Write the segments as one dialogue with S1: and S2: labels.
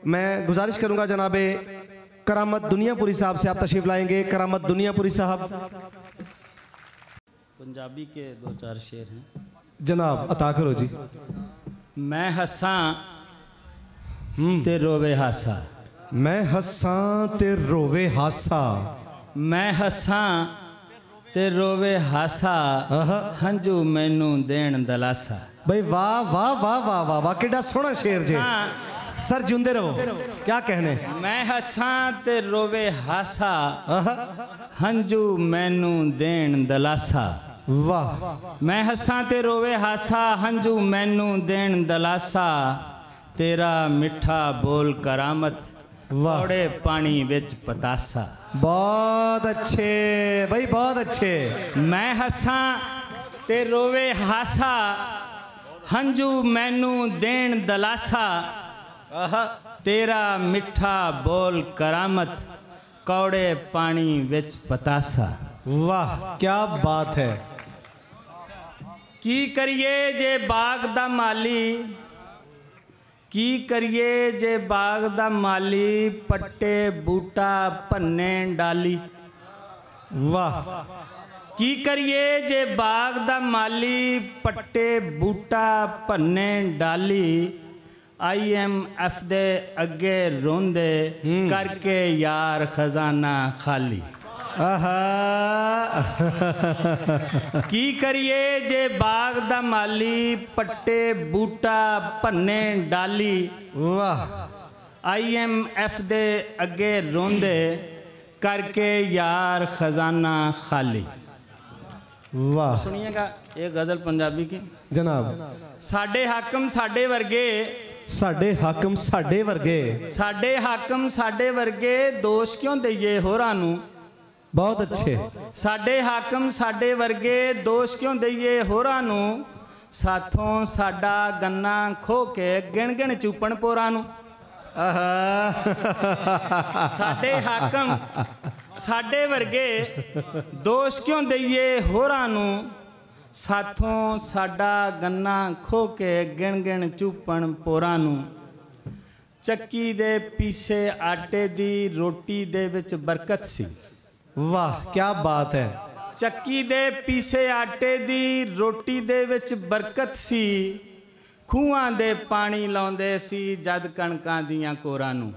S1: मैं गुजारिश करूंगा जनाबे करामत दुनियापुरी साहब से आप तशरीफ लाएंगे। करामत दुनियापुरी साहब।
S2: पंजाबी के दो चार शेर हैं
S1: जनाब, अता करो जी।
S2: मैं हंसा ते रोवे हासा,
S1: मैं हंसा ते रोवे हासा,
S2: मैं हंसा ते रोवे हासा, हंजू मैनू देण दलासा।
S1: भाई वाह वाह वाह वाह वाह वाह, कितना सोहना शेर जे। सर जिंदे रहो, क्या कहने।
S2: मैं हंसा ते रोवे हासा, हंजू मैनू देण दलासा।
S1: वाह।
S2: मैं हंसा ते रोवे हासा, हंजू मैनू देण दलासा। तेरा मिठा बोल करामत, कौड़े पानी विच पतासा।
S1: बहुत अच्छे भाई, बहुत अच्छे।
S2: मैं हंसा ते रोवे हासा, हंजू मैनू देण दलासा। तेरा मिठा बोल करामत, कौड़े पानी विच पतासा।
S1: वाह क्या बात है।
S2: की करिए जे बाग दा माली, की करिए जे बाग दा माली, पट्टे बूटा भन्ने डाली।
S1: वाह।
S2: की करिए जे बाग दा माली, पट्टे बूटा भन्ने डाली। IMF दे अगे रोंदे, करके यार खजाना खाली। की करिए जे बाग दा माली, पट्टे बूटा भन्ने डाली।
S1: वाह।
S2: IMF दे अगे रोंदे, करके यार खजाना खाली।
S1: वाह।
S2: सुनिएगा एक गज़ल पंजाबी की।
S1: जनाब।
S2: साडे हाकम साडे वर्गे,
S1: साडे हाकम साडे वर्गे,
S2: साडे हाकम साडे वर्गे, दोष क्यों दईए होरां नूं।
S1: बहुत अच्छे।
S2: साडे हाकम साडे वर्गे, दोष क्यों दईए होरां नूं। साथों साडा गन्ना खो के गिण गिण चूपण पोरां नूं। साडे हाकम साडे वर्गे, दोष क्यों दईए होरां नूं। साथों साडा गन्ना खो के गिण गिण चूपण पोरां नूं। ਚੱਕੀ दे पीसे आटे दी रोटी दे विच बरकत सी।
S1: वाह क्या बात है।
S2: ਚੱਕੀ दे पीसे आटे दी रोटी दे विच बरकत सी। ਖੂਹਾਂ ਦੇ ਪਾਣੀ ਲਾਉਂਦੇ ਸੀ ਜਦ ਕਣਕਾਂ ਦੀਆਂ ਕੋਰਾਂ ਨੂੰ।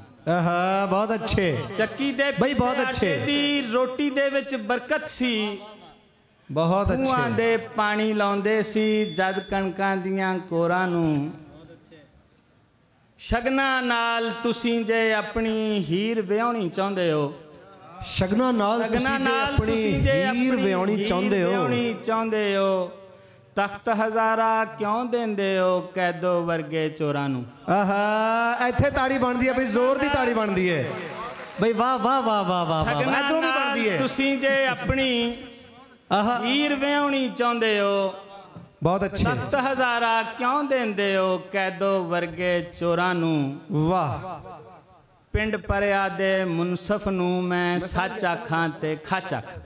S1: बहुत अच्छे।
S2: ਚੱਕੀ ਦੇ
S1: भाई बहुत अच्छे।
S2: आटे दी रोटी दे विच बरकत सी।
S1: बहुत अच्छे।
S2: ਖੂਹਾਂ ਦੇ ਪਾਣੀ ਲਾਉਂਦੇ ਸੀ ਜਦ ਕਣਕਾਂ ਦੀਆਂ ਕੋਰਾਂ ਨੂੰ। ਸ਼ਗਨਾਂ ਨਾਲ ਤੁਸੀਂ ਜੇ ਆਪਣੀ ਹੀਰ ਵਿਆਹਣੀ ਚਾਹੁੰਦੇ ਹੋ,
S1: ਸ਼ਗਨਾਂ ਨਾਲ ਤੁਸੀਂ ਜੇ ਆਪਣੀ ਹੀਰ ਵਿਆਹਣੀ
S2: ਚਾਹੁੰਦੇ ਹੋ, ਤਖਤ ਹਜ਼ਾਰਾ ਕਿਉਂ ਦਿੰਦੇ ਹੋ ਕੈਦੋ ਵਰਗੇ ਚੋਰਾਂ ਨੂੰ।
S1: ਇੱਥੇ ਤਾੜੀ ਬਣਦੀ ਹੈ ਬਈ, ਜ਼ੋਰ ਦੀ ਤਾੜੀ ਬਣਦੀ ਹੈ ਬਈ। ਵਾਹ ਵਾਹ ਵਾਹ ਵਾਹ ਵਾਹ ਵਾਹ, ਇਧਰੋਂ ਵੀ ਬਣਦੀ ਹੈ।
S2: ਤੁਸੀਂ ਜੇ ਆਪਣੀ ਹੀਰ ਵਿਆਹਣੀ ਚਾਹੁੰਦੇ ਹੋ,
S1: बहुत अच्छे।
S2: तख्त हजारा क्यों देंदे हो कैदो वर्गे चोरां नूं।
S1: वाह।
S2: पिंड परिया दे मुनसफ नूं मैं सच आखां ते खच आखां।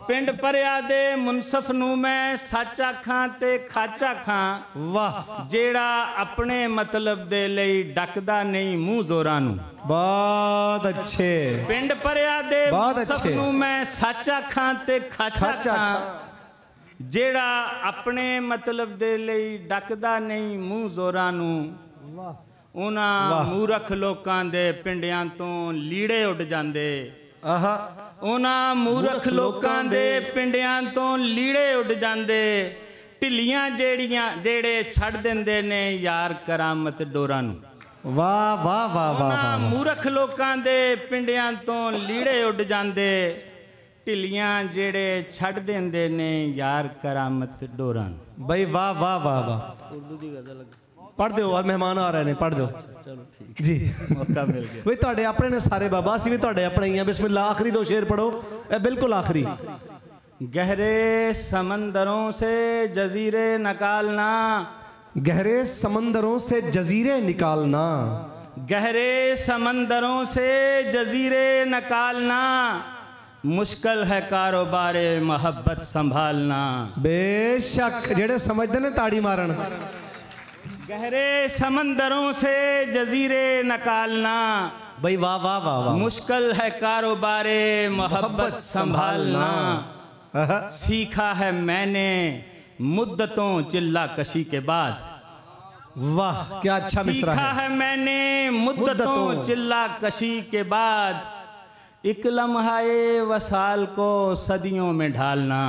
S2: पिंड परिया दे मुनसफ नूं मैं सच आखां ते खच आखां।
S1: वाह।
S2: जेड़ा अपने मतलब दे लई डकदा नहीं मूंह जोरां नूं।
S1: बहुत अच्छे।
S2: पिंड परिया दे मुनसफ नूं मैं सच आखां ते खच आखां। ਜਿਹੜਾ ਆਪਣੇ ਮਤਲਬ ਦੇ ਲਈ ਡੱਕਦਾ ਨਹੀਂ ਮੂੰਹ ਜ਼ੋਰਾਂ ਨੂੰ। ਉਹਨਾਂ ਮੂਰਖ ਲੋਕਾਂ ਦੇ ਪਿੰਡਿਆਂ ਤੋਂ ਲੀੜੇ ਉੱਡ ਜਾਂਦੇ। ਉਹਨਾਂ ਮੂਰਖ ਲੋਕਾਂ ਦੇ ਪਿੰਡਿਆਂ ਤੋਂ ਲੀੜੇ ਉੱਡ ਜਾਂਦੇ। ਢਿੱਲੀਆਂ ਜਿਹੜੇ ਛੱਡ ਦਿੰਦੇ ਨੇ ਯਾਰ ਕਰਾਮਤ ਡੋਰਾਂ ਨੂੰ।
S1: ਵਾਹ ਵਾਹ ਵਾਹ ਵਾਹ।
S2: ਉਹਨਾਂ ਮੂਰਖ ਲੋਕਾਂ ਦੇ ਪਿੰਡਿਆਂ ਤੋਂ ਲੀੜੇ ਉੱਡ ਜਾਂਦੇ। ਢਿੱਲੀਆਂ ਜਿਹੜੇ ਛੱਡ ਦਿੰਦੇ ਨੇ ਯਾਰ ਕਰਾਮਤ ਡੋਰਾਂ।
S1: ਬਈ ਵਾਹ ਵਾਹ ਵਾਹ ਵਾਹ।
S2: ਉਰਦੂ ਦੀ ਗਜ਼ਲ
S1: ਪੜ੍ਹ ਦਿਓ, ਆ ਮਹਿਮਾਨ ਆ ਰਹੇ ਨੇ, ਪੜ੍ਹ ਦਿਓ।
S2: ਚਲੋ ਠੀਕ
S1: ਜੀ,
S2: ਮੌਕਾ ਮਿਲ ਗਿਆ।
S1: ਬਈ ਤੁਹਾਡੇ ਆਪਣੇ ਨੇ ਸਾਰੇ ਬਾਬਾ, ਅਸੀਂ ਵੀ ਤੁਹਾਡੇ ਆਪਣੇ ਹੀ ਆ। ਬਿਸਮਿल्लाह। आखिरी दो शेर पढ़ो, बिल्कुल आखिरी।
S2: गहरे समंदरों से जजीरे निकालना,
S1: गहरे समंदरों से जजीरे निकालना,
S2: गहरे समंदरों से जजीरे निकालना। मुश्किल है कारोबारे मोहब्बत संभालना।
S1: बेशक जेड़े समझते ने ताड़ी मारन।
S2: गहरे समंदरों से जजीरे निकालना
S1: भाई वाह वाह वाह वाह।
S2: मुश्किल है कारोबारे मोहब्बत संभालना। सीखा है मैंने मुद्दतों चिल्ला कशी के बाद।
S1: वाह क्या अच्छा मिसरा
S2: सीखा
S1: है।
S2: है मैंने मुद्दतों चिल्ला कशी के बाद एक लम्हाए वसाल को सदियों में ढालना।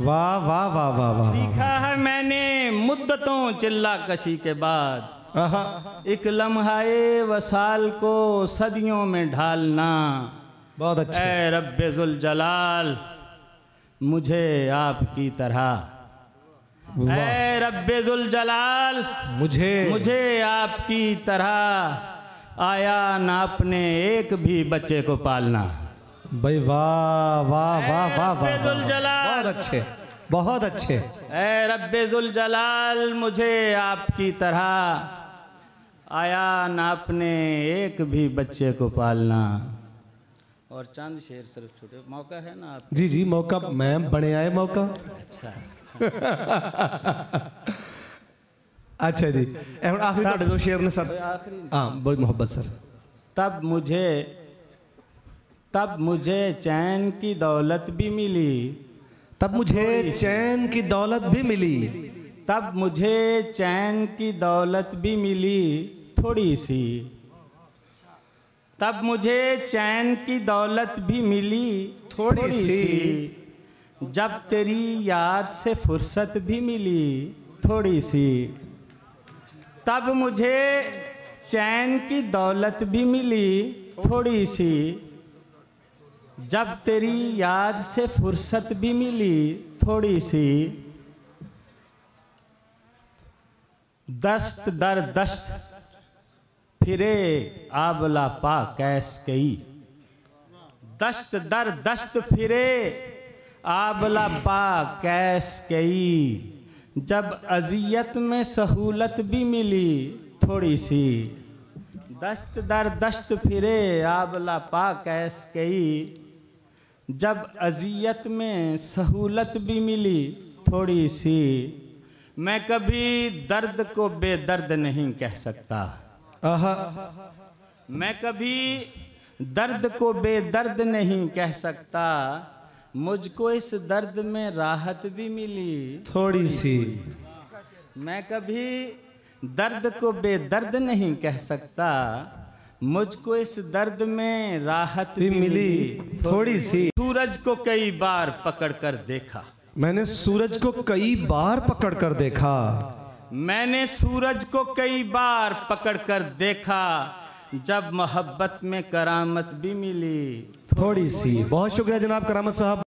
S1: वाह वाह वाह वाह वाह।
S2: सीखा है मैंने मुद्दतों चिल्ला कशी के बाद एक लम्हाए वसाल को सदियों में ढालना।
S1: बहुत अच्छा।
S2: ऐ रब्बे जुल जलाल मुझे आपकी तरह, ऐ रब्बे जुल जलाल मुझे आपकी तरह आया ना अपने एक भी बच्चे को पालना।
S1: भाई वाह वाह वाह वाह वाह।
S2: रब्बे जुल जलाल
S1: बहुत अच्छे बहुत अच्छे।
S2: ऐ रब्बे जुल जलाल मुझे आपकी तरह आया ना अपने एक भी बच्चे को पालना। और चंद शेर सिर्फ छोटे मौका है ना आप।
S1: जी जी मौका मैं बने आए मौका।
S2: अच्छा
S1: अच्छा जी आखिरी ਤੁਹਾਡੇ दो शेर ने सर। हाँ बहुत मोहब्बत सर।
S2: तब मुझे चैन की दौलत भी मिली।
S1: तब मुझे चैन की दौलत भी मिली।
S2: तब मुझे चैन की दौलत भी मिली थोड़ी सी। तब मुझे चैन की दौलत भी मिली थोड़ी सी। जब तेरी याद से फुर्सत भी मिली थोड़ी सी। तब मुझे चैन की दौलत भी मिली थोड़ी सी। जब तेरी याद से फुर्सत भी मिली थोड़ी सी। दस्त दर दस्त फिरे आबला पा कैस कई। दस्त दर दस्त फिरे आबला पा कैस कई। जब अजियत में सहूलत भी मिली थोड़ी सी। दस्त दर दस्त फिरे आबला पा कैस कई। जब अजियत में सहूलत भी मिली थोड़ी सी। मैं कभी दर्द को बेदर्द नहीं कह सकता। मैं कभी दर्द को बेदर्द नहीं कह सकता। मुझको इस दर्द में राहत भी मिली
S1: थोड़ी सी।
S2: मैं कभी दर्द को बेदर्द नहीं कह सकता। मुझको इस दर्द में राहत भी मिली
S1: थोड़ी सी।
S2: सूरज को कई बार पकड़ कर देखा।
S1: मैंने सूरज को कई बार पकड़ कर देखा।
S2: मैंने सूरज को कई बार पकड़ कर देखा। जब मोहब्बत में करामत भी मिली
S1: थोड़ी सी। बहुत शुक्रिया जनाब करामत साहब।